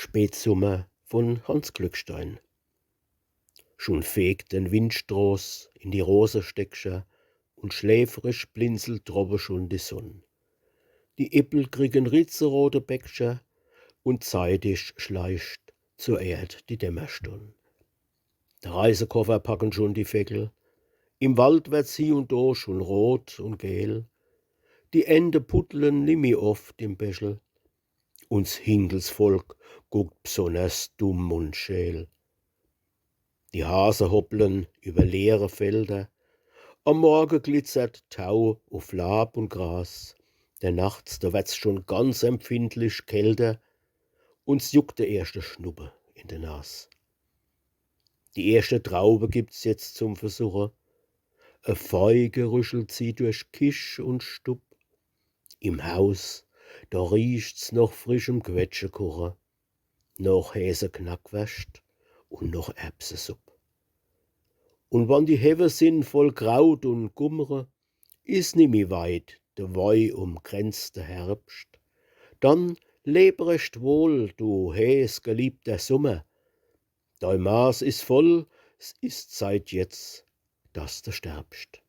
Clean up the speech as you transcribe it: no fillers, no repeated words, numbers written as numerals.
Spätsommer von Hans Glückstein. Schon fegt den Windstoß in die Rosensteckscher und schläfrisch blinzelt drobe schon die Sonn. Die Äppel kriegen ritzerote Bäckscher und zeitig schleicht zur Erd die Dämmerstund. Der Reisekoffer packen schon die Vögel, im Wald wird's hie und do schon rot und gel. Die Ente puttlen nimmi oft im Bächel, uns Hinkelsvolk guckt besonders dumm und scheel. Die Hase hoppeln über leere Felder, am Morgen glitzert Tau auf Lab und Gras, der nachts, da wird's schon ganz empfindlich kälter, uns juckt der erste Schnuppe in der Nas. Die erste Traube gibt's jetzt zum Versuchen, e Feige rüschelt sie durch Kisch und Stub. Im Haus, da riecht's nach frischem Quetschekuchen, noch Häseknackwürst und noch Erbsensupp. Und wann die Hefe sind voll Kraut und Gummere, is nimmi weit der Woi umgrenzte Herbst. Dann leb recht wohl, du hes geliebter Sommer. Dein Maß is voll, es ist Zeit jetzt, dass du sterbst.